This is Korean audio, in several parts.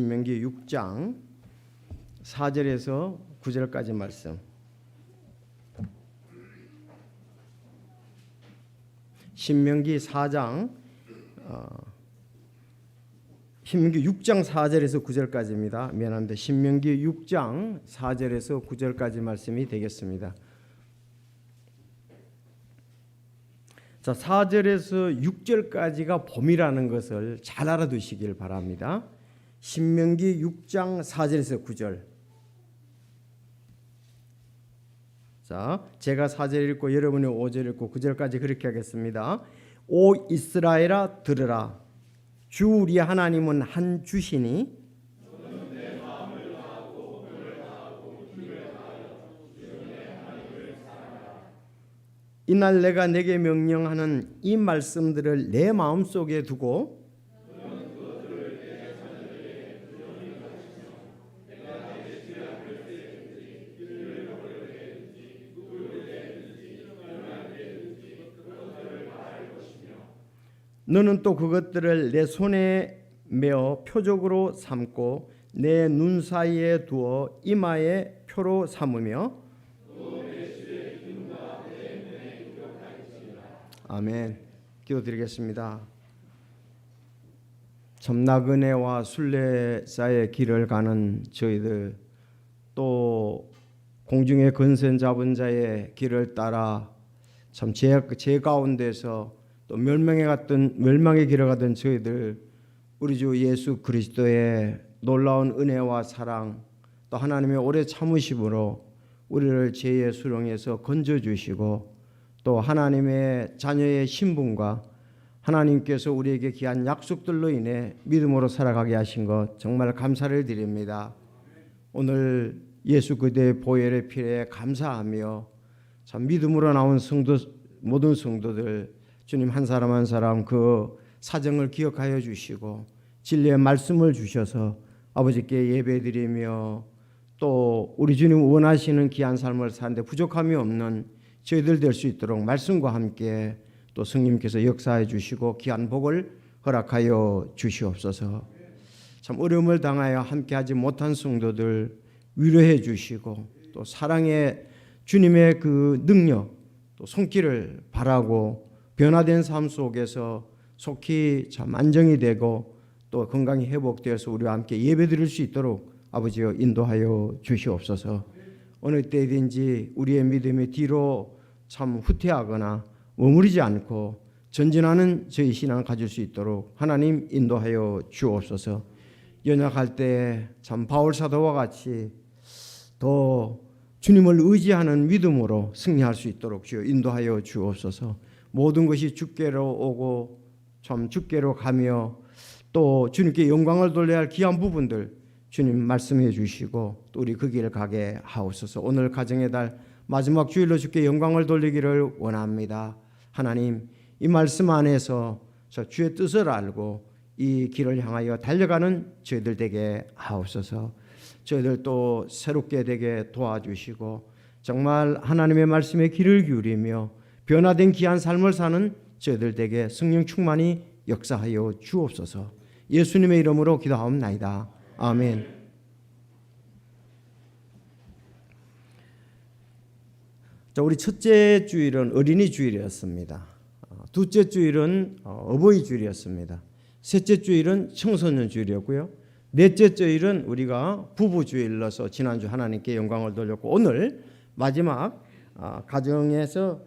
신명기 6장 4절에서 9절까지 말씀. 신명기 6장 4절에서 9절까지입니다. 미안합니다. 신명기 6장 4절에서 9절까지 말씀이 되겠습니다. 자, 4절에서 6절까지가 봄이라는 것을 잘 알아두시길 바랍니다. 신명기 6장 4절에서 9절. 자, 제가 4절 읽고 여러분이 5절 읽고 9절까지 그렇게 하겠습니다. 오 이스라엘아 들으라. 주 우리 하나님은 한 주시니 이날 내가 내게 명령하는 이 말씀들을 내 마음속에 두고 너는 또 그것들을 내 손에 메어 표적으로 삼고 내 눈 사이에 두어 이마에 표로 삼으며 아멘. 기도드리겠습니다. 참 나그네와 순례자의 길을 가는 저희들, 또 공중의 근세 잡은 자의 길을 따라 참 제 가운데서 또 멸망의 길을 가던 저희들, 우리 주 예수 그리스도의 놀라운 은혜와 사랑, 또 하나님의 오래 참으심으로 우리를 죄의 수렁에서 건져주시고, 또 하나님의 자녀의 신분과 하나님께서 우리에게 귀한 약속들로 인해 믿음으로 살아가게 하신 것 정말 감사를 드립니다. 오늘 예수 그리스도의 보혈의 피에 감사하며 참 믿음으로 나온 모든 성도들, 주님 한 사람 한 사람 그 사정을 기억하여 주시고 진리의 말씀을 주셔서 아버지께 예배드리며, 또 우리 주님 원하시는 귀한 삶을 사는데 부족함이 없는 저희들 될 수 있도록 말씀과 함께 또 성령님께서 역사해 주시고 귀한 복을 허락하여 주시옵소서. 참 어려움을 당하여 함께하지 못한 성도들 위로해 주시고, 또 사랑의 주님의 그 능력, 또 손길을 바라고 변화된 삶 속에서 속히 참 안정이 되고 또 건강이 회복되어서 우리와 함께 예배드릴 수 있도록 아버지여 인도하여 주시옵소서. 어느 때든지 우리의 믿음이 뒤로 참 후퇴하거나 머무르지 않고 전진하는 저희 신앙을 가질 수 있도록 하나님 인도하여 주옵소서. 연약할 때 참 바울 사도와 같이 더 주님을 의지하는 믿음으로 승리할 수 있도록 주여 인도하여 주옵소서. 모든 것이 주께로 오고 참 주께로 가며 또 주님께 영광을 돌려야 할 귀한 부분들 주님 말씀해 주시고 또 우리 그 길을 가게 하옵소서. 오늘 가정의 달 마지막 주일로 주께 영광을 돌리기를 원합니다. 하나님, 이 말씀 안에서 저 주의 뜻을 알고 이 길을 향하여 달려가는 저희들 되게 하옵소서. 저희들 또 새롭게 되게 도와주시고 정말 하나님의 말씀에 귀를 기울이며 변화된 귀한 삶을 사는 저희들 되게 성령 충만히 역사하여 주옵소서. 예수님의 이름으로 기도하옵나이다. 아멘. 자, 우리 첫째 주일은 어린이 주일이었습니다. 둘째 주일은 어버이 주일이었습니다. 셋째 주일은 청소년 주일이었고요. 넷째 주일은 우리가 부부 주일로서 지난주 하나님께 영광을 돌렸고, 오늘 마지막 가정에서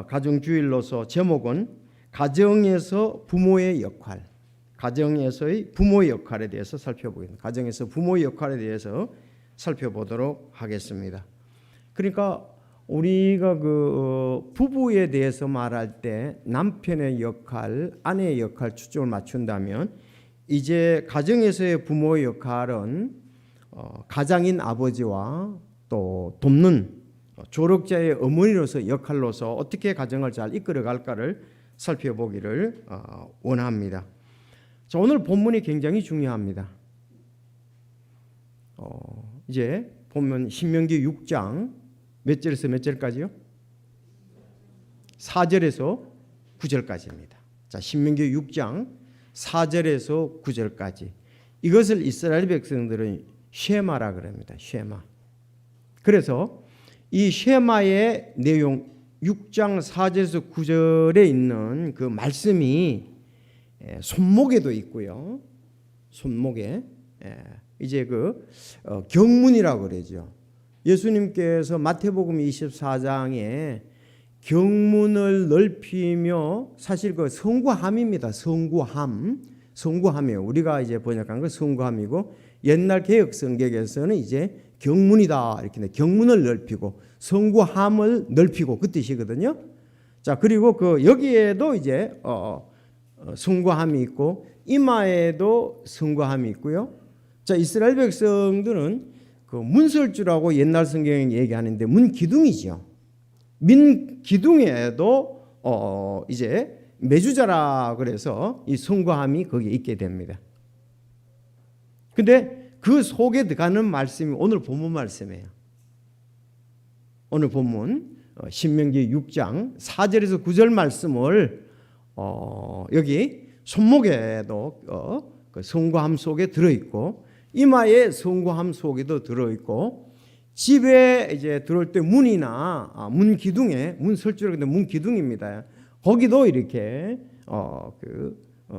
가정 주일로서 제목은 가정에서 부모의 역할, 가정에서의 부모의 역할에 대해서 살펴보겠습니다. 가정에서 부모의 역할에 대해서 살펴보도록 하겠습니다. 그러니까 우리가 그 부부에 대해서 말할 때 남편의 역할, 아내의 역할 초점을 맞춘다면, 이제 가정에서의 부모의 역할은 가장인 아버지와 또 돕는 조력자의 어머니로서 역할로서 어떻게 가정을 잘 이끌어갈까를 살펴보기를 원합니다. 자, 오늘 본문이 굉장히 중요합니다. 이제 보면 신명기 6장 몇 절에서 몇 절까지요? 4절에서 9절까지입니다. 자, 신명기 6장 4절에서 9절까지. 이것을 이스라엘 백성들은 쉐마라 그럽니다. 쉐마. 그래서 이 쉐마의 내용 6장 4절에서 9절에 있는 그 말씀이 손목에도 있고요. 손목에 이제 그 경문이라고 그러죠. 예수님께서 마태복음 24장에 경문을 넓히며 사실 그 성구함입니다. 성구함이에요. 우리가 이제 번역한 건 성구함이고 옛날 개혁 성경에서는 이제 경문이다 이렇게 경문을 넓히고 성구함을 넓히고 그 뜻이거든요. 자 그리고 그 여기에도 이제 성구함이 있고 이마에도 성구함이 있고요. 자 이스라엘 백성들은 그 문설주라고 옛날 성경에 얘기하는데 문기둥이죠. 민기둥에도 이제 메주자라 그래서 이 성구함이 거기에 있게 됩니다. 근데 그 속에 들어가는 말씀이 오늘 본문 말씀이에요. 오늘 본문 신명기 6장 4절에서 9절 말씀을 여기 손목에도 그 성구함 속에 들어있고 이마에 성구함 속에도 들어있고 집에 이제 들어올 때 문이나 문 기둥에 문 설주라고 하는데 문 기둥입니다. 거기도 이렇게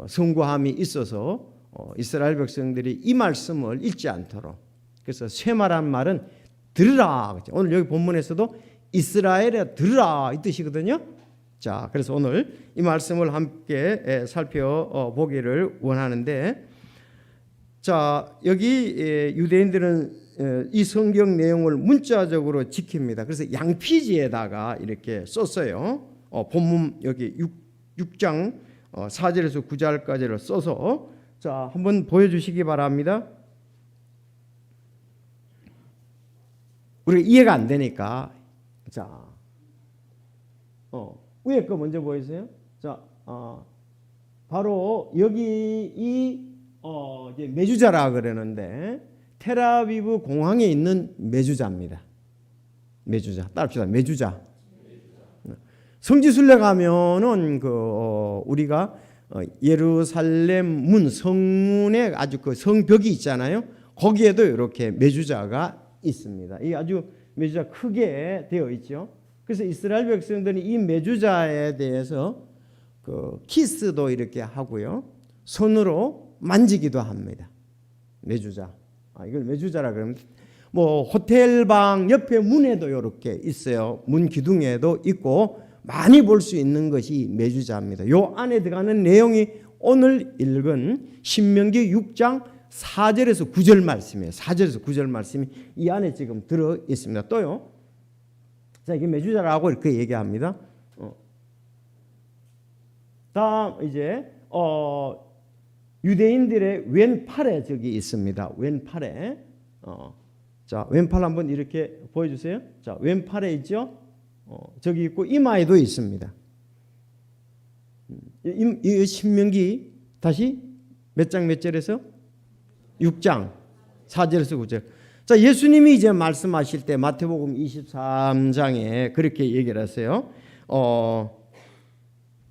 성구함이 있어서 이스라엘 백성들이 이 말씀을 잊지 않도록 그래서 쉐마란 말은 들으라. 오늘 여기 본문에서도 이스라엘에 들으라 이 뜻이거든요. 자, 그래서 오늘 이 말씀을 함께 살펴보기를 원하는데 자, 여기 유대인들은 이 성경 내용을 문자적으로 지킵니다. 그래서 양피지에다가 이렇게 썼어요. 본문 여기 6장 4절에서 9절까지를 써서 자, 한번 보여주시기 바랍니다. 우리가 이해가 안 되니까 자, 위에 거 먼저 보이세요? 자, 바로 여기 이제 메주자라 그러는데 텔아비브 공항에 있는 메주자입니다. 메주자 따릅시다. 메주자. 성지순례 가면은 우리가 예루살렘 문 성문에 아주 그 성벽이 있잖아요. 거기에도 이렇게 메주자가 있습니다. 이 아주 메주자 크게 되어 있죠. 그래서 이스라엘 백성들이 이 메주자에 대해서 그 키스도 이렇게 하고요. 손으로 만지기도 합니다. 메주자. 이걸 메주자라 그러면 뭐 호텔방 옆에 문에도 이렇게 있어요. 문 기둥에도 있고 많이 볼 수 있는 것이 메주자입니다. 요 안에 들어가는 내용이 오늘 읽은 신명기 6장 4절에서 9절 말씀이에요. 4절에서 9절 말씀이 이 안에 지금 들어 있습니다. 또요. 자, 이게 메주자라고 이렇게 얘기합니다. 다음 이제 유대인들의 왼팔에 저기 있습니다. 왼팔에 자, 왼팔 한번 이렇게 보여주세요. 자, 왼팔에 있죠. 저기 있고 이마에도 있습니다. 이 신명기 다시 몇 장 몇 절에서 6장 4절에서 9절. 자, 예수님이 이제 말씀하실 때 마태복음 23장에 그렇게 얘기를 하세요.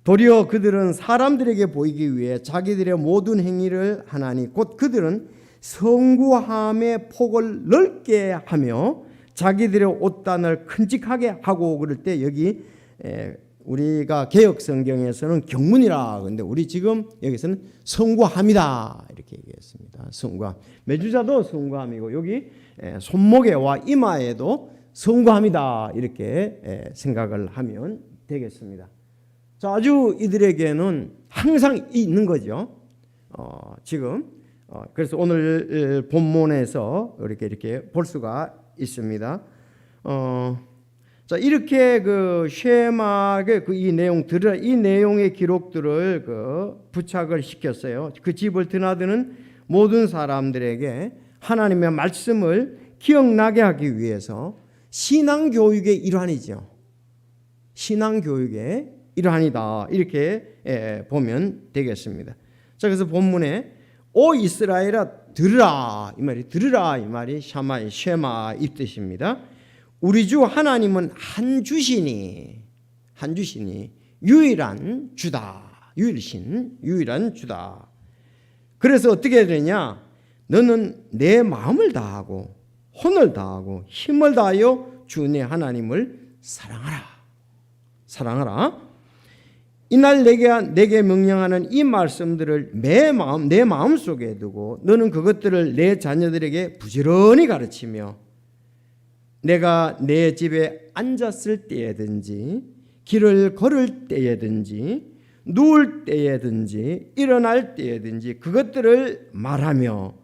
도리어 그들은 사람들에게 보이기 위해 자기들의 모든 행위를 하나니 곧 그들은 성구함의 폭을 넓게 하며 자기들의 옷단을 큼직하게 하고 그럴 때 여기 우리가 개혁 성경에서는 경문이라 그런데 우리 지금 여기서는 성구함이다 이렇게 얘기했습니다. 성구함. 메주자도 성구함이고 여기 손목에와 이마에도 성구함이다 이렇게 생각을 하면 되겠습니다. 자, 아주 이들에게는 항상 있는 거죠. 지금 그래서 오늘 본문에서 이렇게 볼 수가 있습니다. 자, 이렇게 그 쉐마의 이 내용 들으라 이 내용의 기록들을 부착을 시켰어요. 그 집을 드나드는 모든 사람들에게 하나님의 말씀을 기억나게 하기 위해서 신앙 교육의 일환이죠. 신앙 교육의 일환이다 이렇게 보면 되겠습니다. 자, 그래서 본문에 오 이스라엘아 들으라 이 말이 들으라 이 말이 쉐마 이 뜻입니다. 우리 주 하나님은 한 주시니 유일한 주다. 유일한 주다. 그래서 어떻게 되냐? 너는 내 마음을 다하고 혼을 다하고 힘을 다하여 주 내 하나님을 사랑하라. 사랑하라. 이날 내게 명령하는 이 말씀들을 내 마음 속에 두고 너는 그것들을 내 자녀들에게 부지런히 가르치며 내가 내 집에 앉았을 때에든지 길을 걸을 때에든지 누울 때에든지 일어날 때에든지 그것들을 말하며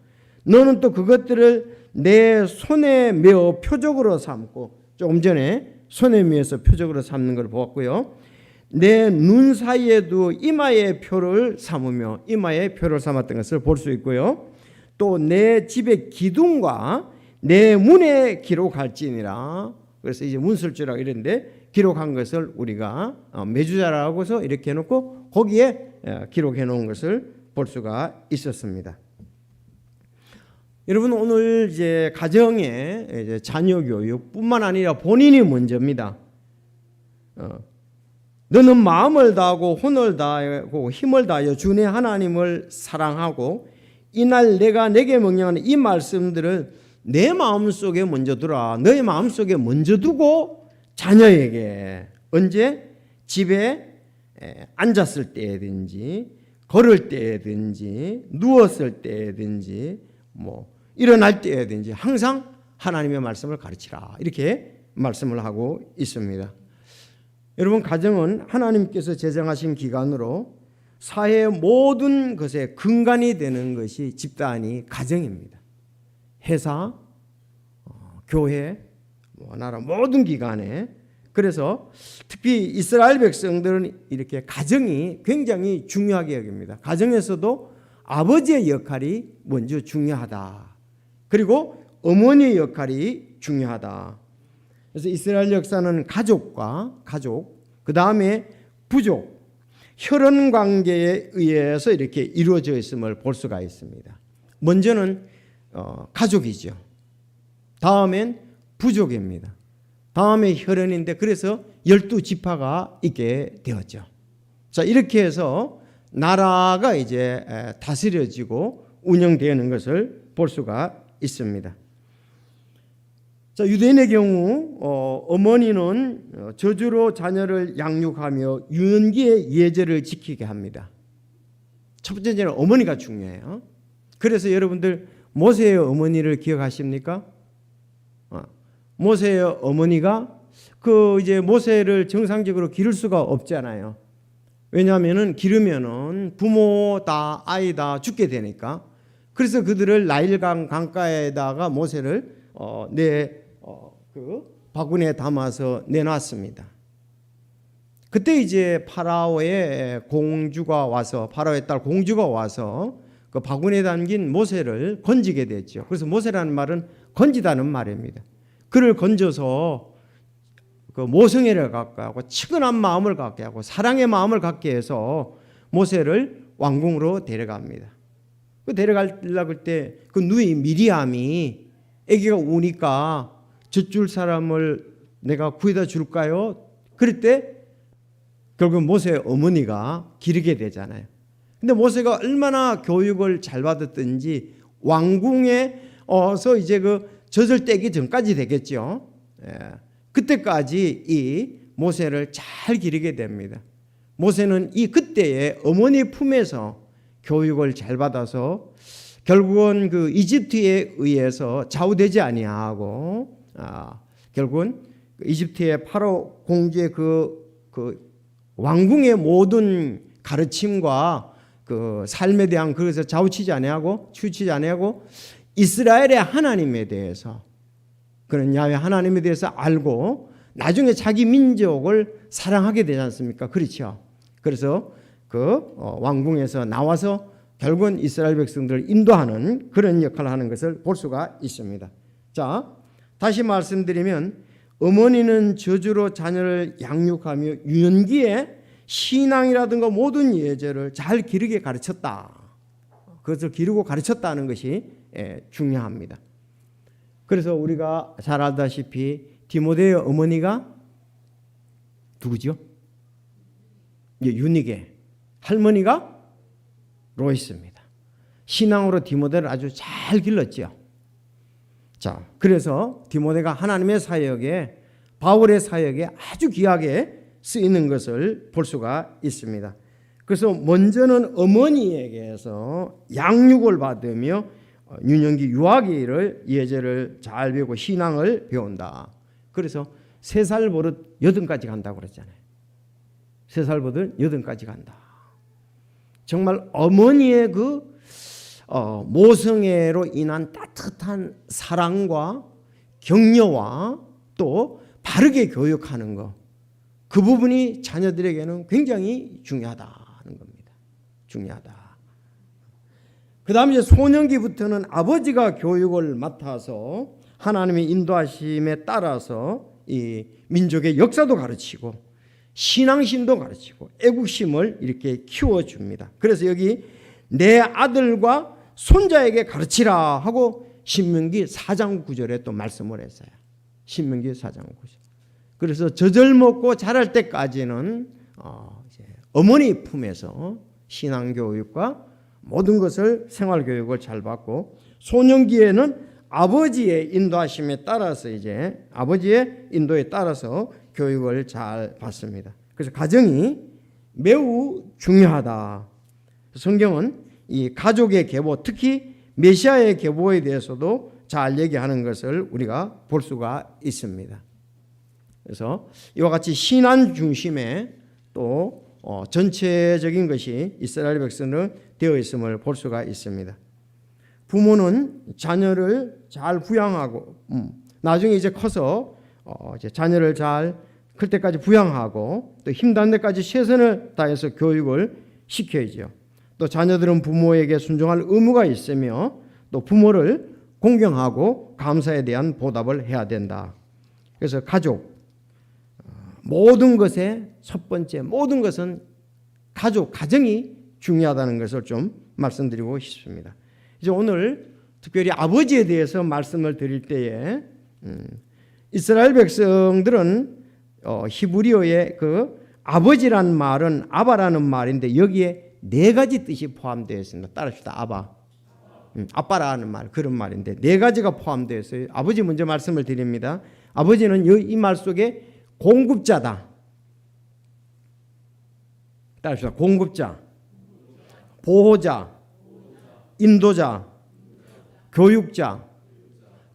너는 또 그것들을 내 손에 메어 표적으로 삼고, 조금 전에 손에 메어서 표적으로 삼는 걸 보았고요. 내 눈 사이에도 이마의 표를 삼으며 이마의 표를 삼았던 것을 볼 수 있고요. 또 내 집의 기둥과 내 문에 기록할지니라. 그래서 이제 문술주라고 이랬는데 기록한 것을 우리가 매주자라고서 이렇게 해놓고 거기에 기록해 놓은 것을 볼 수가 있었습니다. 여러분, 오늘 이제 가정의 이제 자녀 교육뿐만 아니라 본인이 먼저입니다. 너는 마음을 다하고 혼을 다하고 힘을 다하여 주 내 하나님을 사랑하고 이날 내가 내게 명령하는 이 말씀들을 내 마음속에 먼저 두라. 너의 마음속에 먼저 두고 자녀에게 언제 집에 앉았을 때든지 걸을 때든지 누웠을 때든지 일어날 때든지 항상 하나님의 말씀을 가르치라. 이렇게 말씀을 하고 있습니다. 여러분, 가정은 하나님께서 제정하신 기관으로 사회의 모든 것에 근간이 되는 것이 집단이 가정입니다. 회사, 교회, 나라 모든 기관에. 그래서 특히 이스라엘 백성들은 이렇게 가정이 굉장히 중요하게 여깁니다. 가정에서도 아버지의 역할이 먼저 중요하다. 그리고 어머니의 역할이 중요하다. 그래서 이스라엘 역사는 가족, 그 다음에 부족, 혈연 관계에 의해서 이렇게 이루어져 있음을 볼 수가 있습니다. 먼저는 가족이죠. 다음엔 부족입니다. 다음에 혈연인데 그래서 12지파가 있게 되었죠. 자, 이렇게 해서 나라가 이제 다스려지고 운영되는 것을 볼 수가 있습니다. 자, 유대인의 경우 어머니는 저주로 자녀를 양육하며 유년기의 예절을 지키게 합니다. 첫 번째는 어머니가 중요해요. 그래서 여러분들 모세의 어머니를 기억하십니까? 모세의 어머니가 이제 모세를 정상적으로 기를 수가 없잖아요. 왜냐하면은 기르면은 부모 다 아이 다 죽게 되니까. 그래서 그들을 나일강 강가에다가 모세를 바구니에 담아서 내놨습니다. 그때 이제 파라오의 파라오의 딸 공주가 와서 그 바구니에 담긴 모세를 건지게 됐죠. 그래서 모세라는 말은 건지다는 말입니다. 그를 건져서 그 모성애를 갖게 하고 치근한 마음을 갖게 하고 사랑의 마음을 갖게 해서 모세를 왕궁으로 데려갑니다. 그 데려가려고 할 때 그 누이 미리암이 아기가 우니까 젖줄 사람을 내가 구해다 줄까요? 그럴 때 결국 모세의 어머니가 기르게 되잖아요. 근데 모세가 얼마나 교육을 잘 받았든지 왕궁에서 이제 그 젖을 떼기 전까지 되겠죠. 그때까지 이 모세를 잘 기르게 됩니다. 모세는 이 그때의 어머니 품에서 교육을 잘 받아서 결국은 그 이집트에 의해서 좌우되지 아니하고 결국은 이집트의 파로 공주의 그 왕궁의 모든 가르침과 그 삶에 대한 그것을 좌우치지 아니하고 치우치지 아니하고 이스라엘의 하나님에 대해서 그런 야훼 하나님에 대해서 알고 나중에 자기 민족을 사랑하게 되지 않습니까? 그렇죠. 그래서 그 왕궁에서 나와서 결국은 이스라엘 백성들을 인도하는 그런 역할을 하는 것을 볼 수가 있습니다. 자, 다시 말씀드리면 어머니는 저주로 자녀를 양육하며 유년기에 신앙이라든가 모든 예절을 잘 기르게 가르쳤다. 그것을 기르고 가르쳤다는 것이 중요합니다. 그래서 우리가 잘 알다시피 디모데의 어머니가 누구죠? 유니게. 할머니가 로이스입니다. 신앙으로 디모데를 아주 잘 길렀죠. 자, 그래서 디모데가 하나님의 사역에, 바울의 사역에 아주 귀하게 쓰이는 것을 볼 수가 있습니다. 그래서 먼저는 어머니에게서 양육을 받으며 유년기 유아기를 예절을 잘 배우고 신앙을 배운다. 그래서 3살 버릇 8까지 간다고 그랬잖아요. 3살 버릇 8까지 간다. 정말 어머니의 그 모성애로 인한 따뜻한 사랑과 격려와 또 바르게 교육하는 것, 그 부분이 자녀들에게는 굉장히 중요하다는 겁니다. 중요하다. 그 다음에 이제 소년기부터는 아버지가 교육을 맡아서 하나님의 인도하심에 따라서 이 민족의 역사도 가르치고 신앙심도 가르치고 애국심을 이렇게 키워줍니다. 그래서 여기 내 아들과 손자에게 가르치라 하고 신명기 4장 9절에 또 말씀을 했어요. 신명기 4장 9절. 그래서 젖을 먹고 자랄 때까지는 이제 어머니 품에서 신앙교육과 모든 것을 생활교육을 잘 받고 소년기에는 아버지의 인도하심에 따라서 이제 아버지의 인도에 따라서 교육을 잘 받습니다. 그래서 가정이 매우 중요하다. 성경은 이 가족의 계보, 특히 메시아의 계보에 대해서도 잘 얘기하는 것을 우리가 볼 수가 있습니다. 그래서 이와 같이 신앙 중심의 또 전체적인 것이 이스라엘 백성은 되어 있음을 볼 수가 있습니다. 부모는 자녀를 잘 부양하고 나중에 이제 커서 이제 자녀를 잘 클 때까지 부양하고 또 힘닿는 데까지 최선을 다해서 교육을 시켜야죠. 또 자녀들은 부모에게 순종할 의무가 있으며 또 부모를 공경하고 감사에 대한 보답을 해야 된다. 그래서 가족, 모든 것의 첫 번째, 모든 것은 가정이 중요하다는 것을 좀 말씀드리고 싶습니다. 이제 오늘 특별히 아버지에 대해서 말씀을 드릴 때에 이스라엘 백성들은 히브리어의 그 아버지란 말은 아바라는 말인데 여기에 4가지 뜻이 포함되어 있습니다. 따라합시다. 아빠라는 말, 그런 말인데 4가지가 포함되어 있어요. 아버지 먼저 말씀을 드립니다. 아버지는 이 말 속에 공급자다. 따라합시다. 공급자, 보호자, 인도자, 교육자.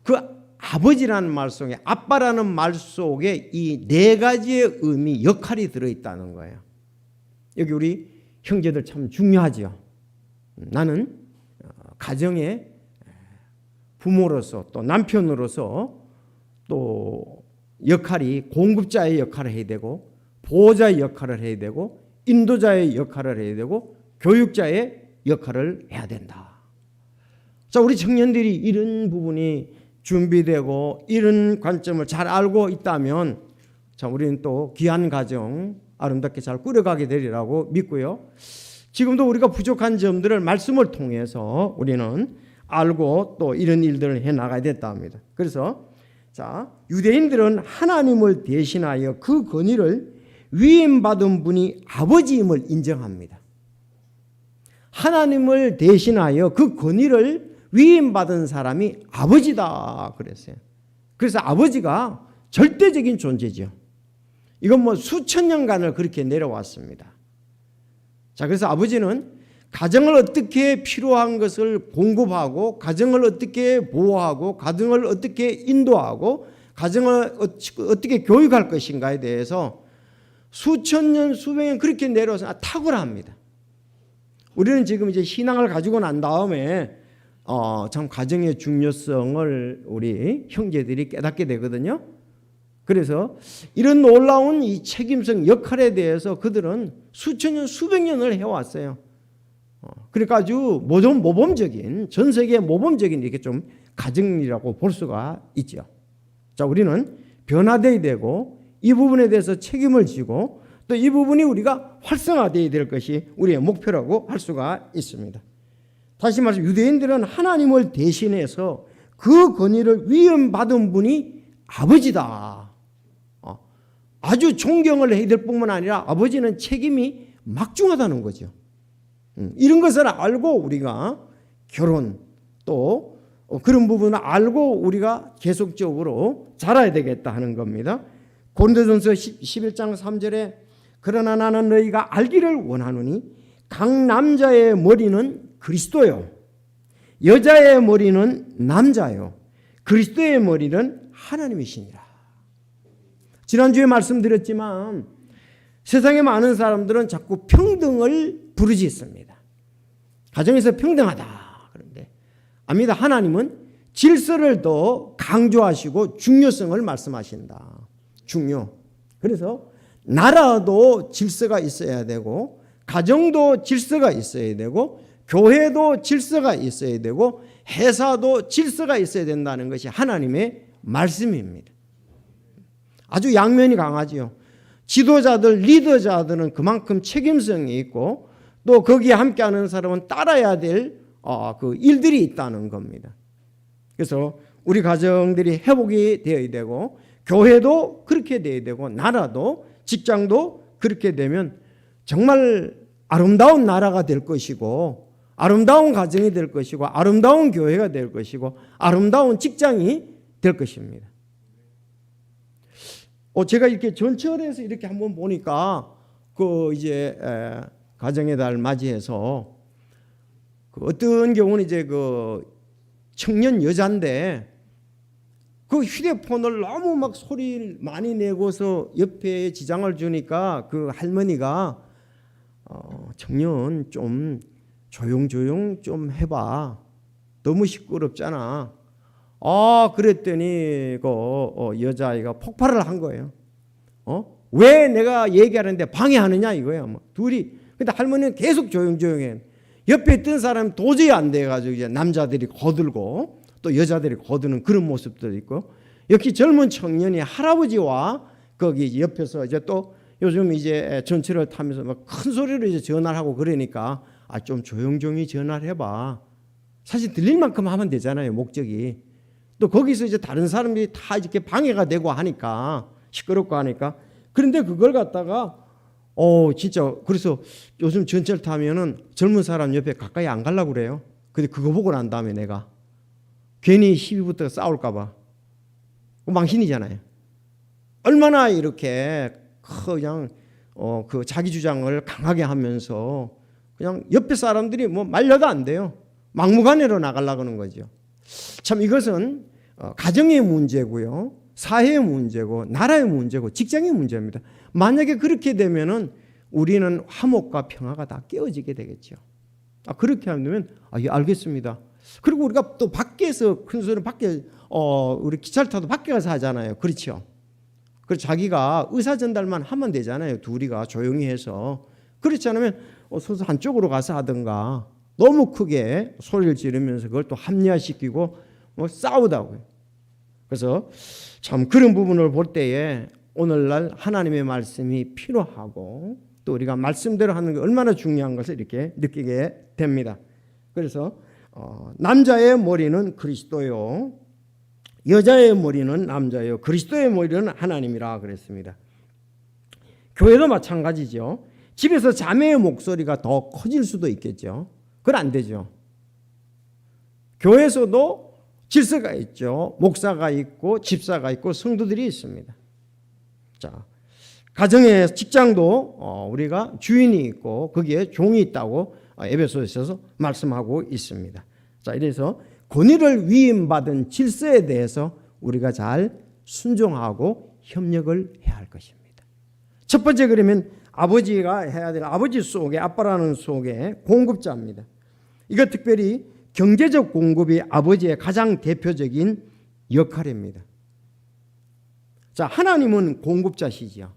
그 아버지라는 말 속에, 아빠라는 말 속에 이 4가지의 의미, 역할이 들어있다는 거예요. 여기 우리 형제들 참 중요하죠. 나는 가정의 부모로서 또 남편으로서 또 역할이 공급자의 역할을 해야 되고 보호자의 역할을 해야 되고 인도자의 역할을 해야 되고 교육자의 역할을 해야 된다. 자, 우리 청년들이 이런 부분이 준비되고 이런 관점을 잘 알고 있다면 자, 우리는 또 귀한 가정 아름답게 잘 꾸려가게 되리라고 믿고요. 지금도 우리가 부족한 점들을 말씀을 통해서 우리는 알고 또 이런 일들을 해나가야 된다 합니다. 그래서 자, 유대인들은 하나님을 대신하여 그 권위를 위임받은 분이 아버지임을 인정합니다. 하나님을 대신하여 그 권위를 위임받은 사람이 아버지다 그랬어요. 그래서 아버지가 절대적인 존재죠. 이건 뭐 수천 년간을 그렇게 내려왔습니다. 자, 그래서 아버지는 가정을 어떻게 필요한 것을 공급하고 가정을 어떻게 보호하고 가정을 어떻게 인도하고 가정을 어떻게 교육할 것인가에 대해서 수천 년 수백 년 그렇게 내려와서 탁월합니다. 우리는 지금 이제 신앙을 가지고 난 다음에 참 가정의 중요성을 우리 형제들이 깨닫게 되거든요. 그래서 이런 놀라운 이 책임성 역할에 대해서 그들은 수천 년 수백 년을 해왔어요. 그러니까 아주 모범적인 전 세계 모범적인 이렇게 좀 가정이라고 볼 수가 있죠. 자, 우리는 변화되어야 되고 이 부분에 대해서 책임을 지고 또 이 부분이 우리가 활성화되어야 될 것이 우리의 목표라고 할 수가 있습니다. 다시 말해서 유대인들은 하나님을 대신해서 그 권위를 위임받은 분이 아버지다. 아주 존경을 해야 될 뿐만 아니라 아버지는 책임이 막중하다는 거죠. 이런 것을 알고 우리가 결혼 또 그런 부분을 알고 우리가 계속적으로 자라야 되겠다 하는 겁니다. 고린도전서 11장 3절에 그러나 나는 너희가 알기를 원하노니 각 남자의 머리는 그리스도요 여자의 머리는 남자요 그리스도의 머리는 하나님이시니라. 지난주에 말씀드렸지만 세상에 많은 사람들은 자꾸 평등을 부르짖습니다. 가정에서 평등하다. 그런데 아닙니다. 하나님은 질서를 더 강조하시고 중요성을 말씀하신다. 중요. 그래서 나라도 질서가 있어야 되고 가정도 질서가 있어야 되고 교회도 질서가 있어야 되고 회사도 질서가 있어야 된다는 것이 하나님의 말씀입니다. 아주 양면이 강하지요. 지도자들, 리더자들은 그만큼 책임성이 있고 또 거기에 함께하는 사람은 따라야 될 그 일들이 있다는 겁니다. 그래서 우리 가정들이 회복이 되어야 되고 교회도 그렇게 되어야 되고 나라도 직장도 그렇게 되면 정말 아름다운 나라가 될 것이고 아름다운 가정이 될 것이고 아름다운 교회가 될 것이고 아름다운 직장이 될 것입니다. 제가 이렇게 전철에서 이렇게 한번 보니까 그 이제 가정의 달 맞이해서 그 어떤 경우는 이제 그 청년 여자인데 그 휴대폰을 너무 막 소리를 많이 내고서 옆에 지장을 주니까 그 할머니가 청년 좀 조용조용 좀 해봐. 너무 시끄럽잖아. 그랬더니 그 여자아이가 폭발을 한 거예요. 왜 내가 얘기하는데 방해하느냐 이거예요. 뭐 둘이. 근데 할머니는 계속 조용조용해. 옆에 있던 사람 도저히 안 돼가지고 이제 남자들이 거들고 또 여자들이 거드는 그런 모습도 있고 역시 젊은 청년이 할아버지와 거기 옆에서 이제 또 요즘 이제 전철을 타면서 막 큰 소리로 이제 전화를 하고 그러니까 좀 조용조용히 전화를 해봐. 사실 들릴 만큼 하면 되잖아요. 목적이. 또 거기서 이제 다른 사람들이 다 이렇게 방해가 되고 하니까 시끄럽고 하니까 그런데 그걸 갖다가 진짜 그래서 요즘 전철 타면은 젊은 사람 옆에 가까이 안 가려고 그래요. 근데 그거 보고 난 다음에 내가 괜히 시비부터 싸울까 봐 망신이잖아요. 얼마나 이렇게 그냥 그 자기 주장을 강하게 하면서 그냥 옆에 사람들이 뭐 말려도 안 돼요. 막무가내로 나가려고 하는 거죠. 참 이것은 가정의 문제고요. 사회의 문제고 나라의 문제고 직장의 문제입니다. 만약에 그렇게 되면은 우리는 화목과 평화가 다 깨어지게 되겠죠. 그렇게 하면 예, 알겠습니다. 그리고 우리가 또 밖에서 큰 소리는 밖에 우리 기차를 타도 밖에 가서 하잖아요. 그렇죠. 그래서 자기가 의사 전달만 하면 되잖아요. 둘이가 조용히 해서. 그렇지 않으면 서서 한쪽으로 가서 하든가 너무 크게 소리를 지르면서 그걸 또 합리화시키고 싸우다고요. 그래서 참 그런 부분을 볼 때에 오늘날 하나님의 말씀이 필요하고 또 우리가 말씀대로 하는 게 얼마나 중요한 것을 이렇게 느끼게 됩니다. 그래서 남자의 머리는 그리스도요, 여자의 머리는 남자요, 그리스도의 머리는 하나님이라 그랬습니다. 교회도 마찬가지죠. 집에서 자매의 목소리가 더 커질 수도 있겠죠. 그건 안 되죠. 교회에서도 질서가 있죠. 목사가 있고 집사가 있고 성도들이 있습니다. 자, 가정의 직장도 우리가 주인이 있고 거기에 종이 있다고 에베소서에서 말씀하고 있습니다. 자, 이래서 권위를 위임받은 질서에 대해서 우리가 잘 순종하고 협력을 해야 할 것입니다. 첫 번째 그러면 아버지가 해야 될 아버지 속에 아빠라는 속에 공급자입니다. 이거 특별히 경제적 공급이 아버지의 가장 대표적인 역할입니다. 자, 하나님은 공급자시지요.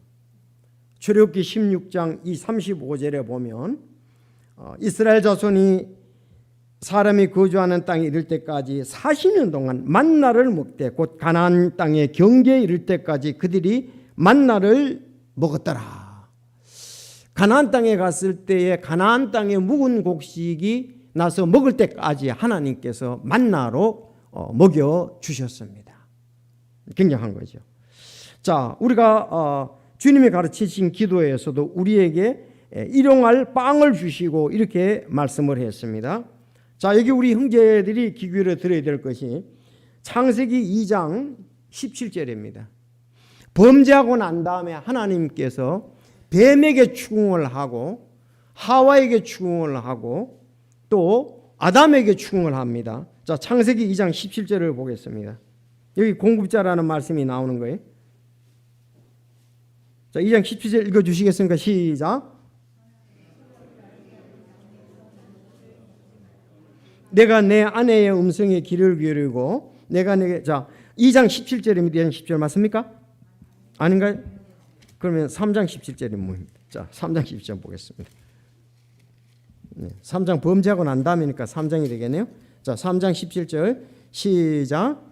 출애굽기 16장 이 35절에 보면 이스라엘 자손이 사람이 거주하는 땅에 이를 때까지 40년 동안 만나를 먹되 곧 가나안 땅의 경계에 이를 때까지 그들이 만나를 먹었더라. 가나안 땅에 갔을 때에 가나안 땅의 묵은 곡식이 나서 먹을 때까지 하나님께서 만나로 먹여 주셨습니다. 굉장한 거죠. 자, 우리가 주님이 가르치신 기도에서도 우리에게 일용할 빵을 주시고 이렇게 말씀을 했습니다. 자, 여기 우리 형제들이 귀 기울여 들어야 될 것이 창세기 2장 17절입니다. 범죄하고 난 다음에 하나님께서 뱀에게 추궁을 하고 하와에게 추궁을 하고 또 아담에게 추궁을 합니다. 자, 창세기 2장 17절을 보겠습니다. 여기 공급자라는 말씀이 나오는 거예요. 자, 2장 17절 읽어주시겠습니까? 시작. 내가 내 아내의 음성에 귀를 기울이고 내가 내게, 자, 2장 17절입니다. 2장 10절 맞습니까? 아닌가요? 그러면 3장 17절이 뭐입니까? 자, 3장 17절 보겠습니다. 3장 범죄하고 난 다음이니까 3장이 되겠네요. 자, 3장 17절 시작.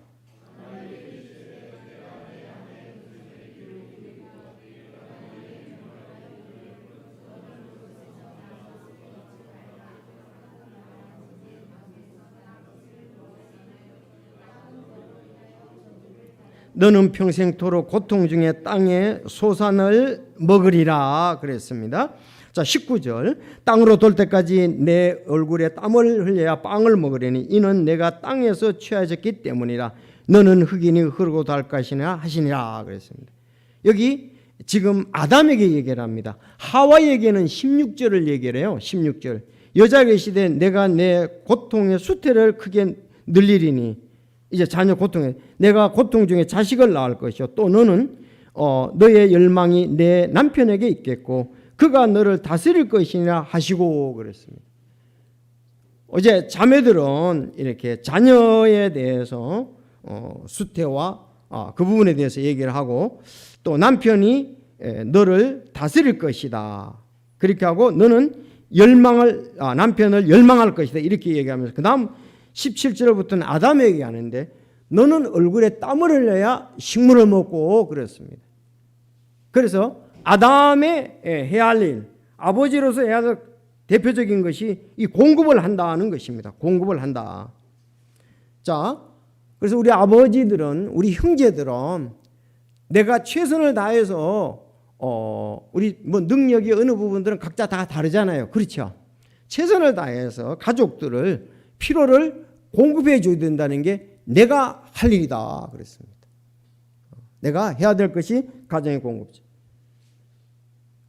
너는 평생토록 고통 중에 땅의 소산을 먹으리라 그랬습니다. 자, 19절 땅으로 돌 때까지 내 얼굴에 땀을 흘려야 빵을 먹으려니 이는 내가 땅에서 취하졌기 때문이라. 너는 흙이니 흐르고 달 것이나 하시니라 그랬습니다. 여기 지금 아담에게 얘기를 합니다. 하와에게는 16절을 얘기를 해요. 16절 여자에게 시대 내가 내 고통의 수태를 크게 늘리리니 이제 자녀 고통에 내가 고통 중에 자식을 낳을 것이요 또 너는 너의 열망이 내 남편에게 있겠고 그가 너를 다스릴 것이냐 하시고 그랬습니다. 어제 자매들은 이렇게 자녀에 대해서 수태와 그 부분에 대해서 얘기를 하고 또 남편이 너를 다스릴 것이다 그렇게 하고 너는 남편을 열망할 것이다 이렇게 얘기하면서 그 다음 17절부터는 아담에게 하는데 너는 얼굴에 땀을 흘려야 식물을 먹고 그랬습니다. 그래서 아담의 해야 할 일, 아버지로서 해야 할 대표적인 것이 이 공급을 한다는 것입니다. 공급을 한다. 자, 그래서 우리 아버지들은 우리 형제들은 내가 최선을 다해서 우리 뭐 능력이 어느 부분들은 각자 다 다르잖아요. 그렇죠? 최선을 다해서 가족들을 필요를 공급해 줘야 된다는 게 내가 할 일이다 그랬습니다. 내가 해야 될 것이 가정의 공급자.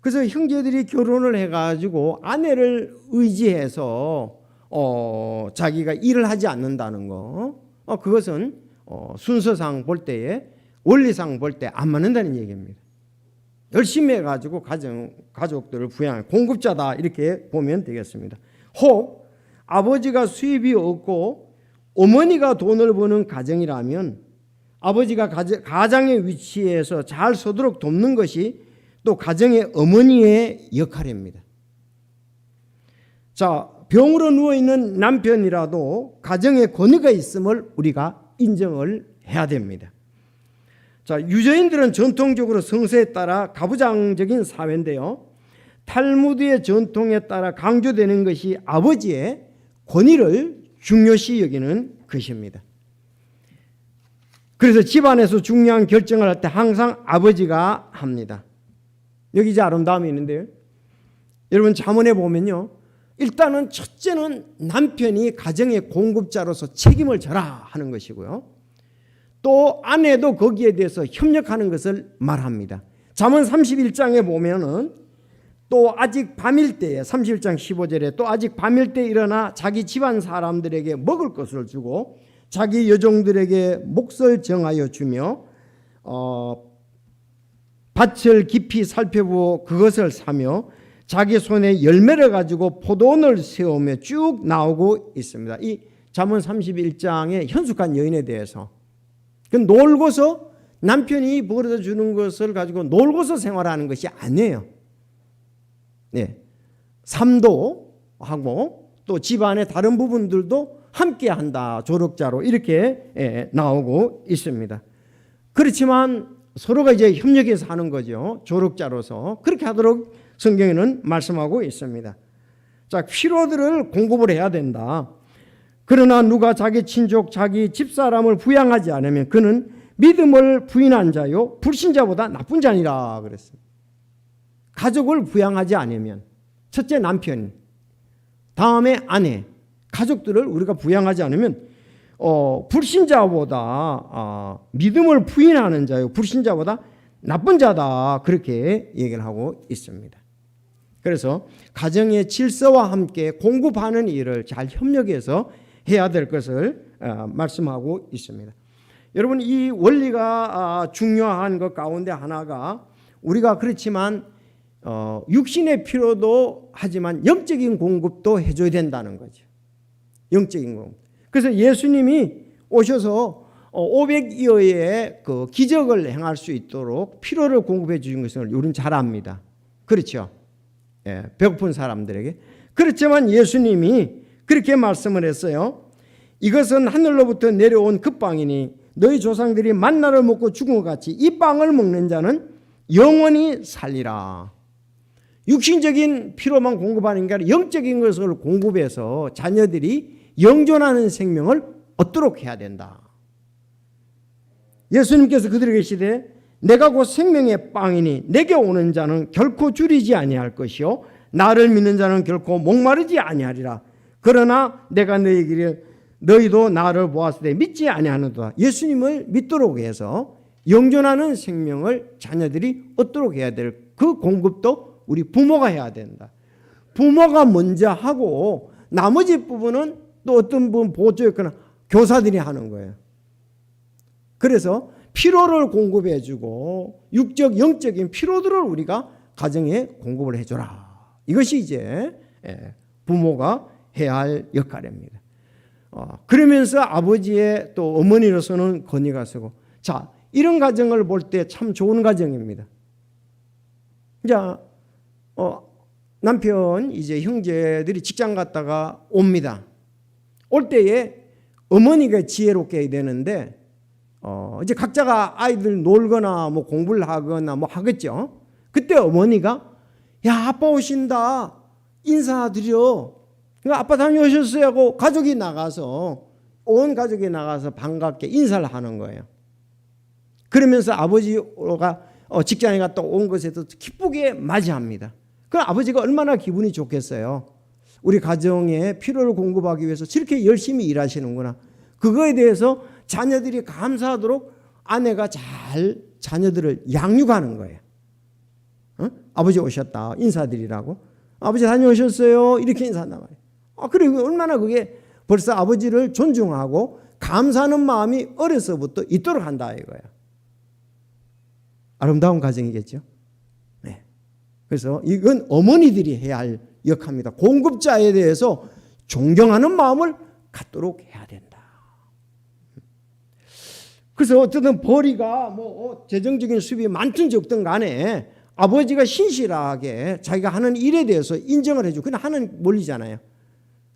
그래서 형제들이 결혼을 해가지고 아내를 의지해서 자기가 일을 하지 않는다는 거, 그것은 순서상 볼 때에 원리상 볼 때 안 맞는다는 얘기입니다. 열심히 해가지고 가족들을 부양할 공급자다 이렇게 보면 되겠습니다. 혹 아버지가 수입이 없고 어머니가 돈을 버는 가정이라면 아버지가 가장의 위치에서 잘 서도록 돕는 것이 또 가정의 어머니의 역할입니다. 자, 병으로 누워있는 남편이라도 가정에 권위가 있음을 우리가 인정을 해야 됩니다. 자, 유저인들은 전통적으로 성서에 따라 가부장적인 사회인데요. 탈무드의 전통에 따라 강조되는 것이 아버지의 권위를 중요시 여기는 것입니다. 그래서 집안에서 중요한 결정을 할 때 항상 아버지가 합니다. 여기 이제 아름다움이 있는데요. 여러분 자문해 보면요. 일단은 첫째는 남편이 가정의 공급자로서 책임을 져라 하는 것이고요. 또 아내도 거기에 대해서 협력하는 것을 말합니다. 잠언 31장에 보면은 또 아직 밤일 때에 31장 15절에 또 아직 밤일 때 일어나 자기 집안 사람들에게 먹을 것을 주고 자기 여종들에게 몫을 정하여 주며 밭을 깊이 살펴보고 그것을 사며 자기 손에 열매를 가지고 포도원을 세우며 쭉 나오고 있습니다. 이 잠언 31장의 현숙한 여인에 대해서 놀고서 남편이 벌어다 주는 것을 가지고 놀고서 생활하는 것이 아니에요. 네, 삶도 하고 또 집안의 다른 부분들도 함께 한다. 조력자로 이렇게 나오고 있습니다. 그렇지만 서로가 이제 협력해서 하는 거죠. 조력자로서 그렇게 하도록 성경에는 말씀하고 있습니다. 자, 필요들을 공급을 해야 된다. 그러나 누가 자기 친족, 자기 집사람을 부양하지 않으면 그는 믿음을 부인한 자요 불신자보다 나쁜 자니라 그랬습니다. 가족을 부양하지 않으면 첫째 남편, 다음에 아내, 가족들을 우리가 부양하지 않으면 불신자보다 믿음을 부인하는 자요 불신자보다 나쁜 자다 그렇게 얘기를 하고 있습니다. 그래서 가정의 질서와 함께 공급하는 일을 잘 협력해서 해야 될 것을 말씀하고 있습니다. 여러분 이 원리가 중요한 것 가운데 하나가 우리가 그렇지만 육신의 필요도 하지만 영적인 공급도 해줘야 된다는 거죠. 영적인 공급. 그래서 예수님이 오셔서 500여의 그 기적을 행할 수 있도록 필요를 공급해 주신 것을 우리는 잘 압니다. 그렇죠? 예, 배고픈 사람들에게. 그렇지만 예수님이 그렇게 말씀을 했어요. 이것은 하늘로부터 내려온 그 빵이니 너희 조상들이 만나를 먹고 죽은 것 같이 이 빵을 먹는 자는 영원히 살리라. 육신적인 필요만 공급하는 게 아니라 영적인 것을 공급해서 자녀들이 영존하는 생명을 얻도록 해야 된다. 예수님께서 그들에게 이르시되 내가 곧 생명의 빵이니 내게 오는 자는 결코 줄이지 아니할 것이요 나를 믿는 자는 결코 목마르지 아니하리라. 그러나 내가 너희에게 이르기를 너희도 나를 보았을 때 믿지 아니하는도다. 예수님을 믿도록 해서 영존하는 생명을 자녀들이 얻도록 해야 될 그 공급도 우리 부모가 해야 된다. 부모가 먼저 하고 나머지 부분은 또 어떤 부분 보조했거나 교사들이 하는 거예요. 그래서 필요를 공급해 주고 육적 영적인 필요들을 우리가 가정에 공급을 해줘라. 이것이 이제 부모가 해야 할 역할입니다. 그러면서 아버지의 또 어머니로서는 건의가 서고 자 이런 가정을 볼 때 참 좋은 가정입니다. 자 남편 이제 형제들이 직장 갔다가 옵니다. 올 때에 어머니가 지혜롭게 해야 되는데 이제 각자가 아이들 놀거나 뭐 공부를 하거나 뭐 하겠죠. 그때 어머니가 야 아빠 오신다 인사드려. 아빠 다녀오셨어요 하고 가족이 나가서 온 가족이 나가서 반갑게 인사를 하는 거예요. 그러면서 아버지가 직장에 갔다 온 것에도 기쁘게 맞이합니다. 그럼 아버지가 얼마나 기분이 좋겠어요. 우리 가정에 필요를 공급하기 위해서 저렇게 열심히 일하시는구나. 그거에 대해서 자녀들이 감사하도록 아내가 잘 자녀들을 양육하는 거예요. 아버지 오셨다 인사드리라고. 아버지 다녀오셨어요 이렇게 인사한단 말이에요. 그리고 얼마나 그게 벌써 아버지를 존중하고 감사하는 마음이 어려서부터 있도록 한다 이거예요. 아름다운 가정이겠죠. 네. 그래서 이건 어머니들이 해야 할 역할입니다. 공급자에 대해서 존경하는 마음을 갖도록 해야 된다. 그래서 어쨌든 벌이가 뭐 재정적인 수입이 많든 적든 간에 아버지가 신실하게 자기가 하는 일에 대해서 인정을 해주고 그냥 하는 원리잖아요.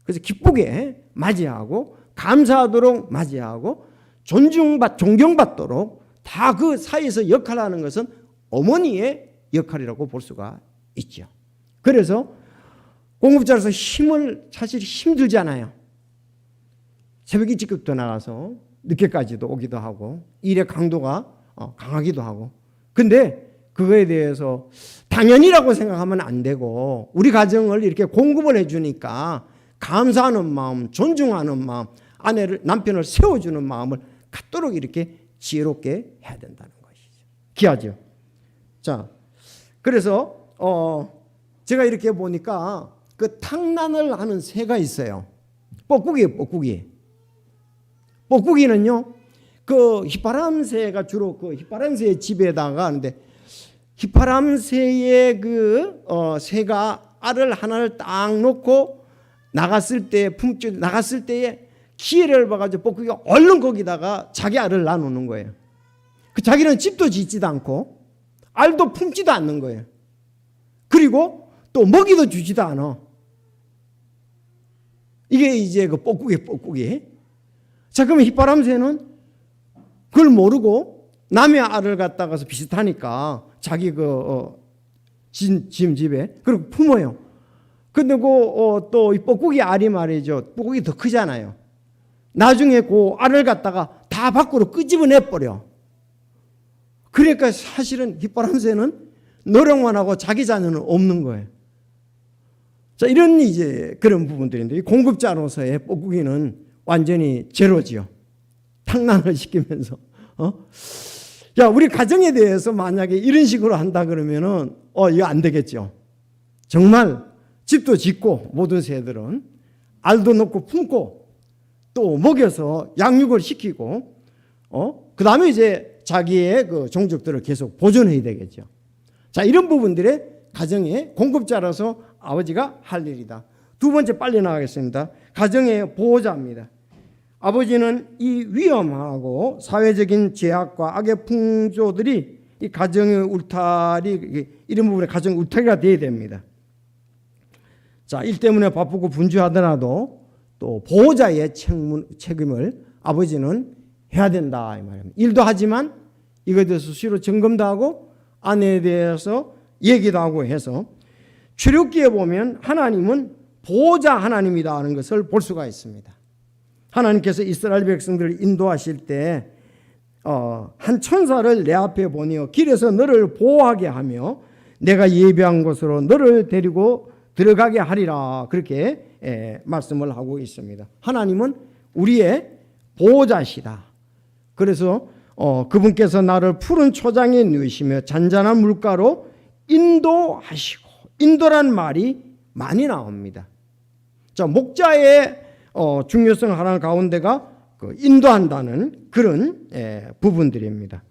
그래서 기쁘게 맞이하고 감사하도록 맞이하고 존경받도록 다 그 사이에서 역할하는 것은 어머니의 역할이라고 볼 수가 있죠. 그래서 공급자로서 힘을 사실 힘들잖아요. 새벽 일찍부터 나가서 늦게까지도 오기도 하고 일의 강도가 강하기도 하고 근데 그거에 대해서 당연이라고 생각하면 안 되고 우리 가정을 이렇게 공급을 해주니까 감사하는 마음, 존중하는 마음, 남편을 세워주는 마음을 갖도록 이렇게 지혜롭게 해야 된다는 것이죠. 귀하죠. 자, 그래서 제가 이렇게 보니까 그 탕란을 하는 새가 있어요. 뻐꾸기예요, 뻐꾸기. 뻐꾸기는요, 그 휘파람새가 주로 그 휘파람새의 집에다가 하는데 휘파람새의 그 새가 알을 하나를 딱 놓고 나갔을 때에 기회를 봐가지고 뻐꾸기가 얼른 거기다가 자기 알을 놔놓는 거예요. 그 자기는 집도 짓지도 않고 알도 품지도 않는 거예요. 그리고 또 먹이도 주지도 않아. 이게 이제 그 뻐꾸기. 자, 그러면 휘파람새는 그걸 모르고 남의 알을 갖다가서 비슷하니까 자기 집에 그리고 품어요. 근데 또 이 뻐꾸기 알이 말이죠. 뻐꾸기 더 크잖아요. 나중에 그 알을 갖다가 다 밖으로 끄집어내 버려. 그러니까 사실은 휘파람새는 노력만 하고 자기 자녀는 없는 거예요. 자, 이런 이제 그런 부분들인데, 공급자로서의 뻐꾸기는 완전히 제로지요. 탕란을 시키면서. 야, 우리 가정에 대해서 만약에 이런 식으로 한다 그러면은, 이거 안 되겠죠. 정말 집도 짓고, 모든 새들은 알도 넣고 품고, 또 먹여서 양육을 시키고, 그 다음에 이제 자기의 그 종족들을 계속 보존해야 되겠죠. 자, 이런 부분들의 가정의 공급자라서 아버지가 할 일이다. 두 번째 빨리 나가겠습니다. 가정의 보호자입니다. 아버지는 이 위험하고 사회적인 제약과 악의 풍조들이 이 가정의 울타리, 이런 부분에 가정 울타리가 되어야 됩니다. 자, 일 때문에 바쁘고 분주하더라도 또 보호자의 책임을 아버지는 해야 된다 이 말입니다. 일도 하지만 이거에 대해서 수시로 점검도 하고 아내에 대해서 얘기도 하고 해서 출애굽기에 보면 하나님은 보호자 하나님이다 하는 것을 볼 수가 있습니다. 하나님께서 이스라엘 백성들을 인도하실 때 한 천사를 내 앞에 보내어 길에서 너를 보호하게 하며 내가 예비한 곳으로 너를 데리고 들어가게 하리라, 그렇게 말씀을 하고 있습니다. 하나님은 우리의 보호자시다. 그래서 그분께서 나를 푸른 초장에 누이시며 잔잔한 물가로 인도하시고, 인도란 말이 많이 나옵니다. 자, 목자의 중요성 하나 가운데가 그 인도한다는 그런 부분들입니다.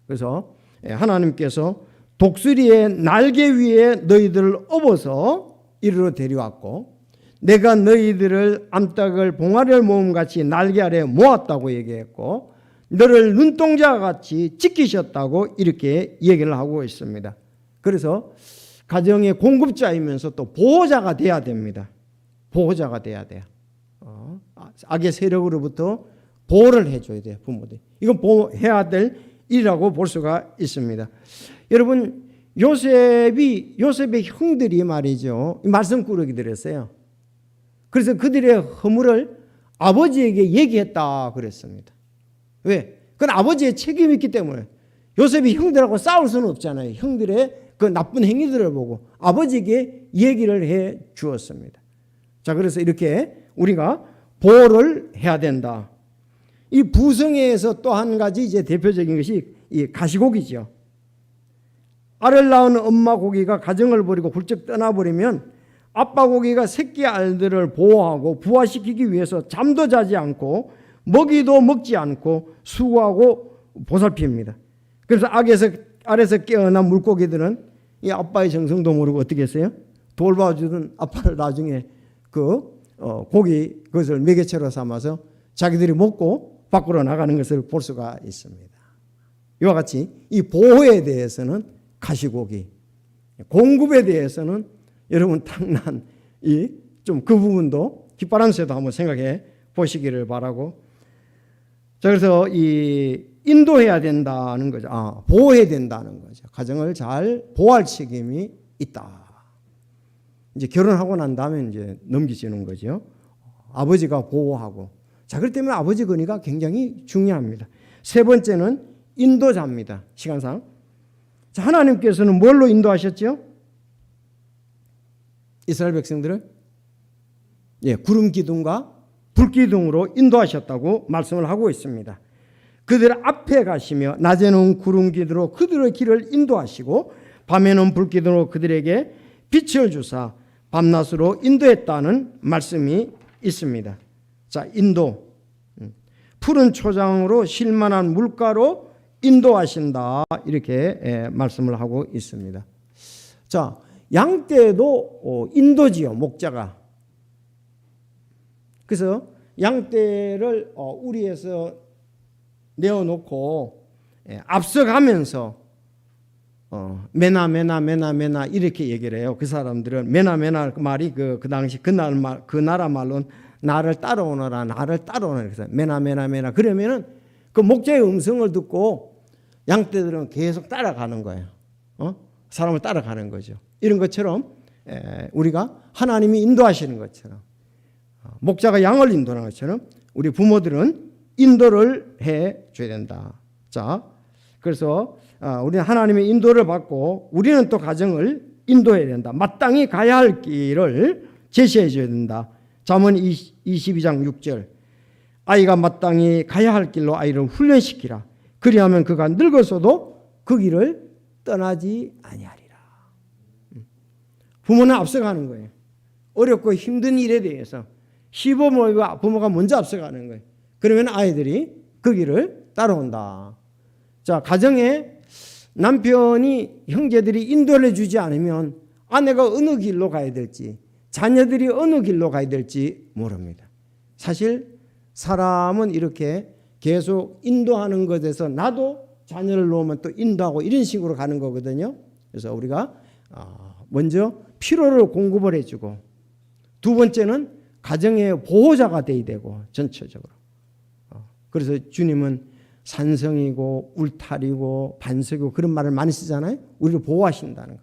그래서 하나님께서 독수리의 날개 위에 너희들을 업어서 이리로 데려왔고, 내가 너희들을 암탉을 봉화를 모음같이 날개 아래 모았다고 얘기했고, 너를 눈동자같이 지키셨다고 이렇게 얘기를 하고 있습니다. 그래서 가정의 공급자이면서 또 보호자가 돼야 됩니다. 보호자가 돼야 돼요. 악의 세력으로부터 보호를 해줘야 돼요, 부모들이. 이건 보호해야 될 일이라고 볼 수가 있습니다. 여러분, 요셉의 형들이 말이죠, 말썽꾸러기들이었어요. 그래서 그들의 허물을 아버지에게 얘기했다 그랬습니다. 왜? 그건 아버지의 책임이 있기 때문에. 요셉이 형들하고 싸울 수는 없잖아요. 형들의 그 나쁜 행위들을 보고 아버지에게 얘기를 해 주었습니다. 자, 그래서 이렇게 우리가 보호를 해야 된다. 이 부성애에서 또 한 가지 이제 대표적인 것이 이 가시고기죠. 알을 낳은 엄마 고기가 가정을 버리고 훌쩍 떠나버리면 아빠 고기가 새끼 알들을 보호하고 부화시키기 위해서 잠도 자지 않고 먹이도 먹지 않고 수고하고 보살핍니다. 그래서 알에서 깨어난 물고기들은 이 아빠의 정성도 모르고 어떻게 했어요? 돌봐주던 아빠를 나중에 고기 그것을 매개체로 삼아서 자기들이 먹고 밖으로 나가는 것을 볼 수가 있습니다. 이와 같이 이 보호에 대해서는 가시고기, 공급에 대해서는 여러분 탕난, 좀 그 부분도 뒷바람새도 한번 생각해 보시기를 바라고. 자, 그래서 이 인도해야 된다는 거죠. 보호해야 된다는 거죠. 가정을 잘 보호할 책임이 있다. 이제 결혼하고 난 다음에 이제 넘기시는 거죠. 아버지가 보호하고. 자, 그렇기 때문에 아버지 권위가 굉장히 중요합니다. 세 번째는 인도자입니다. 시간상. 자, 하나님께서는 뭘로 인도하셨죠? 이스라엘 백성들을 구름 기둥과 불 기둥으로 인도하셨다고 말씀을 하고 있습니다. 그들 앞에 가시며 낮에는 구름 기둥으로 그들의 길을 인도하시고 밤에는 불 기둥으로 그들에게 빛을 주사 밤낮으로 인도했다는 말씀이 있습니다. 자, 인도. 푸른 초장으로 쉴만한 물가로 인도하신다, 이렇게 말씀을 하고 있습니다. 자, 양떼도 인도지요, 목자가. 그래서 양떼를 우리에서 내어놓고 앞서가면서 메나 이렇게 얘기를 해요. 그 사람들은 메나 말이 그 당시 그 나라 말로는 나를 따라오너라, 나를 따라오너라. 그래서 메나 그러면은 그 목자의 음성을 듣고 양떼들은 계속 따라가는 거예요. 사람을 따라가는 거죠. 이런 것처럼 우리가 하나님이 인도하시는 것처럼, 목자가 양을 인도하는 것처럼 우리 부모들은 인도를 해 줘야 된다. 자, 그래서 우리는 하나님의 인도를 받고 우리는 또 가정을 인도해야 된다. 마땅히 가야 할 길을 제시해 줘야 된다. 잠언 22장 6절. 아이가 마땅히 가야 할 길로 아이를 훈련시키라. 그리하면 그가 늙어서도 그 길을 떠나지 아니하리라. 부모는 앞서가는 거예요. 어렵고 힘든 일에 대해서 시부모와 부모가 먼저 앞서가는 거예요. 그러면 아이들이 그 길을 따라온다. 자, 가정에 남편이 형제들이 인도를 주지 않으면 아내가 어느 길로 가야 될지, 자녀들이 어느 길로 가야 될지 모릅니다. 사실 사람은 이렇게 계속 인도하는 것에서 나도 자녀를 놓으면 또 인도하고 이런 식으로 가는 거거든요. 그래서 우리가 먼저 필요를 공급을 해주고, 두 번째는 가정의 보호자가 돼야 되고, 전체적으로. 그래서 주님은 산성이고 울타리고 반석이고 그런 말을 많이 쓰잖아요. 우리를 보호하신다는 거.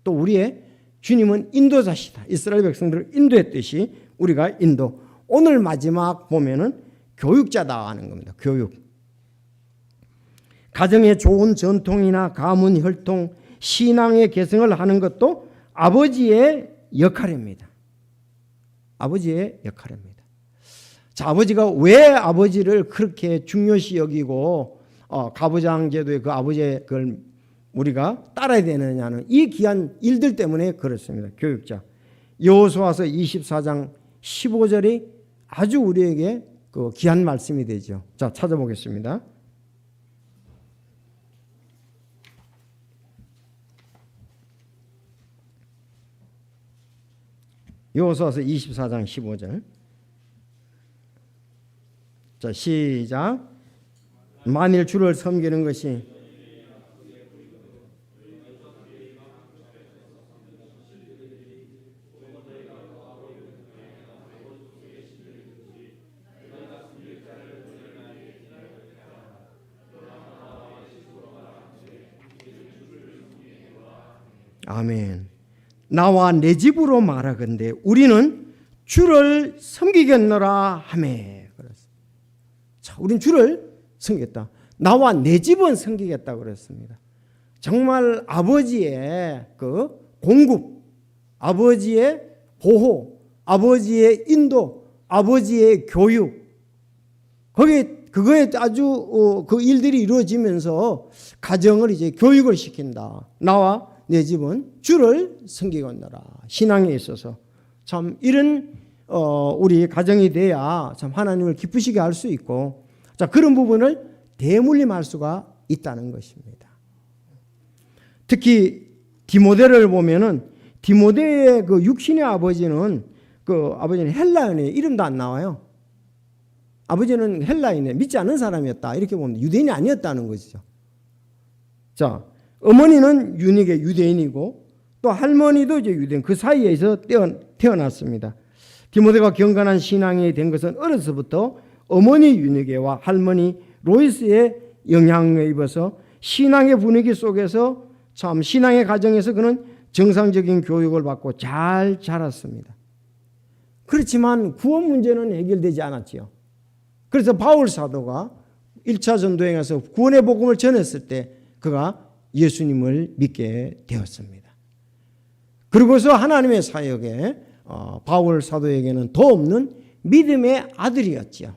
또 우리의 주님은 인도자시다. 이스라엘 백성들을 인도했듯이 우리가 인도. 오늘 마지막 보면은 교육자다 하는 겁니다. 교육. 가정의 좋은 전통이나 가문 혈통, 신앙의 개성을 하는 것도 아버지의 역할입니다. 아버지의 역할입니다. 자, 아버지가 왜 아버지를 그렇게 중요시 여기고 가부장 제도의 그 아버지의 그걸 우리가 따라야 되느냐는 이 귀한 일들 때문에 그렇습니다. 교육자. 여호수아서 24장 15절이 아주 우리에게 그 귀한 말씀이 되죠. 자, 찾아보겠습니다. 여호수아서 24장 15절. 자, 시작. 만일 주를 섬기는 것이 아멘. 나와 내 집으로 말하건대 우리는 주를 섬기겠노라 하매. 자, 우린 주를 섬기겠다. 나와 내 집은 섬기겠다 그랬습니다. 정말 아버지의 그 공급, 아버지의 보호, 아버지의 인도, 아버지의 교육, 그거에 아주 그 일들이 이루어지면서 가정을 이제 교육을 시킨다. 나와 내 집은 주를 섬기겠노라. 신앙에 있어서 참 이런 우리 가정이 돼야 참 하나님을 기쁘시게 할 수 있고, 자, 그런 부분을 대물림할 수가 있다는 것입니다. 특히 디모데를 보면은 디모데의 그 육신의 아버지는 그 아버지는 헬라인이에요. 이름도 안 나와요. 아버지는 헬라인이에요. 믿지 않는 사람이었다. 이렇게 보면 유대인이 아니었다는 것이죠. 자, 어머니는 유닉의 유대인이고 또 할머니도 이제 유대인, 그 사이에서 태어났습니다. 디모데가 경건한 신앙이 된 것은 어려서부터 어머니 유니게와 할머니 로이스의 영향을 입어서 신앙의 분위기 속에서 참 신앙의 가정에서 그는 정상적인 교육을 받고 잘 자랐습니다. 그렇지만 구원 문제는 해결되지 않았지요. 그래서 바울 사도가 1차 전도행에서 구원의 복음을 전했을 때 그가 예수님을 믿게 되었습니다. 그러고서 하나님의 사역에 바울 사도에게는 더 없는 믿음의 아들이었지요.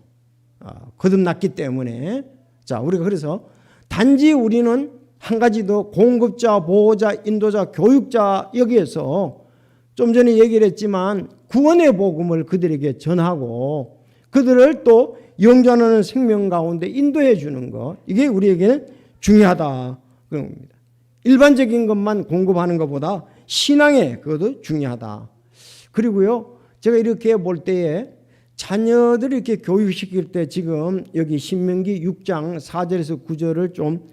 거듭났기 때문에. 자, 우리가 그래서 단지 우리는 한 가지 더 공급자, 보호자, 인도자, 교육자 여기에서 좀 전에 얘기를 했지만 구원의 복음을 그들에게 전하고 그들을 또 영존하는 생명 가운데 인도해 주는 것, 이게 우리에게는 중요하다 그런 겁니다. 일반적인 것만 공급하는 것보다 신앙의 그것도 중요하다. 그리고요, 제가 이렇게 볼 때에 자녀들을 이렇게 교육시킬 때 지금 여기 신명기 6장 4절에서 9절을 좀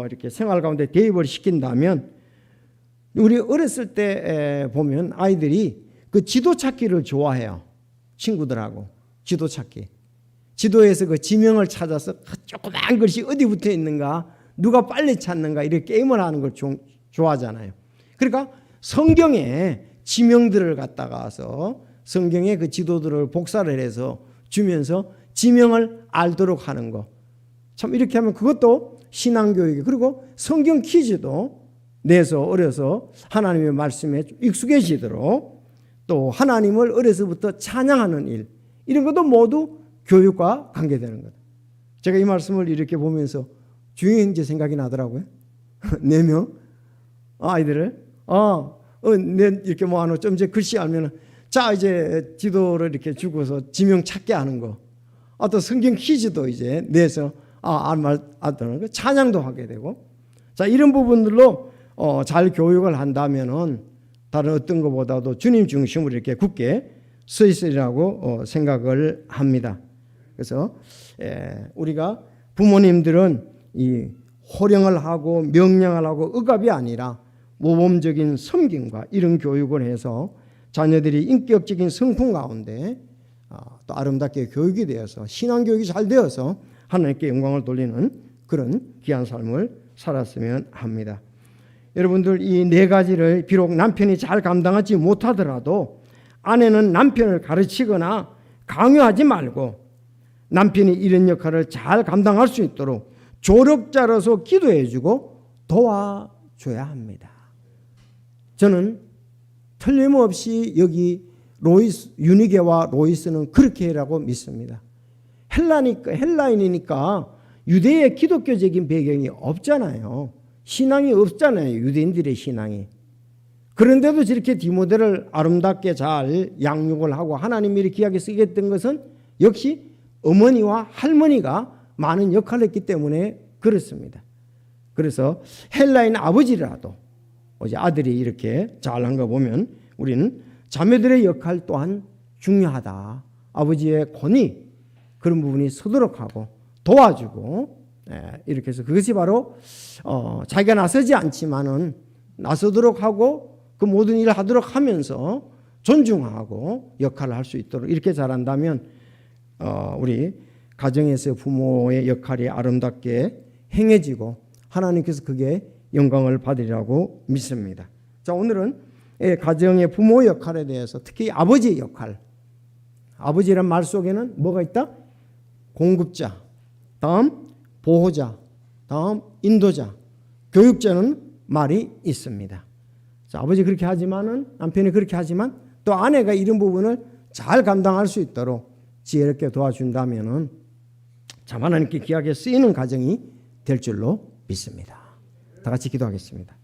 이렇게 생활 가운데 대입을 시킨다면, 우리 어렸을 때 보면 아이들이 그 지도 찾기를 좋아해요. 친구들하고 지도 찾기. 지도에서 그 지명을 찾아서 조그만 글씨 어디 붙어 있는가, 누가 빨리 찾는가, 이렇게 게임을 하는 걸 좋아하잖아요. 그러니까 성경에 지명들을 갖다가서 성경의 그 지도들을 복사를 해서 주면서 지명을 알도록 하는 거. 참 이렇게 하면 그것도 신앙교육이, 그리고 성경 퀴즈도 내서 어려서 하나님의 말씀에 익숙해지도록 또 하나님을 어려서부터 찬양하는 일, 이런 것도 모두 교육과 관계되는 것. 제가 이 말씀을 이렇게 보면서 주영 형제 생각이 나더라고요. 4명 아이들을 이렇게 모아놓고 좀 이제 글씨 알면은 자 이제 지도를 이렇게 주고서 지명 찾게 하는 거. 또 성경 퀴즈도 이제 내서 알던 거 찬양도 하게 되고, 자 이런 부분들로 잘 교육을 한다면은 다른 어떤 것보다도 주님 중심으로 이렇게 굳게 서 있으리라고 생각을 합니다. 그래서 우리가 부모님들은 이 호령을 하고 명령을 하고 억압이 아니라 모범적인 섬김과 이런 교육을 해서 자녀들이 인격적인 성품 가운데 또 아름답게 교육이 되어서 신앙교육이 잘 되어서 하나님께 영광을 돌리는 그런 귀한 삶을 살았으면 합니다. 여러분들 이 4가지를 비록 남편이 잘 감당하지 못하더라도 아내는 남편을 가르치거나 강요하지 말고 남편이 이런 역할을 잘 감당할 수 있도록 조력자로서 기도해주고 도와줘야 합니다. 저는 틀림없이 여기 유니게와 로이스는 그렇게 해라고 믿습니다. 헬라인이니까 유대의 기독교적인 배경이 없잖아요. 신앙이 없잖아요. 유대인들의 신앙이. 그런데도 저렇게 디모데를 아름답게 잘 양육을 하고 하나님이 이렇게 귀하게 쓰게 했던 것은 역시 어머니와 할머니가 많은 역할을 했기 때문에 그렇습니다. 그래서 헬라인 아버지라도 어제 아들이 이렇게 잘한 거 보면 우리는 자매들의 역할 또한 중요하다. 아버지의 권위 그런 부분이 서도록 하고 도와주고 이렇게 해서 그것이 바로 자기가 나서지 않지만은 나서도록 하고 그 모든 일을 하도록 하면서 존중하고 역할을 할 수 있도록 이렇게 잘한다면 우리 가정에서 부모의 역할이 아름답게 행해지고 하나님께서 그게 영광을 받으리라고 믿습니다. 자, 오늘은 가정의 부모 역할에 대해서 특히 아버지의 역할, 아버지란 말 속에는 뭐가 있다? 공급자, 다음 보호자, 다음 인도자, 교육자는 말이 있습니다. 자, 아버지 그렇게 하지만은 남편이 그렇게 하지만 또 아내가 이런 부분을 잘 감당할 수 있도록 지혜롭게 도와준다면은 참 하나님께 귀하게 쓰이는 가정이 될 줄로 믿습니다. 다 같이 기도하겠습니다.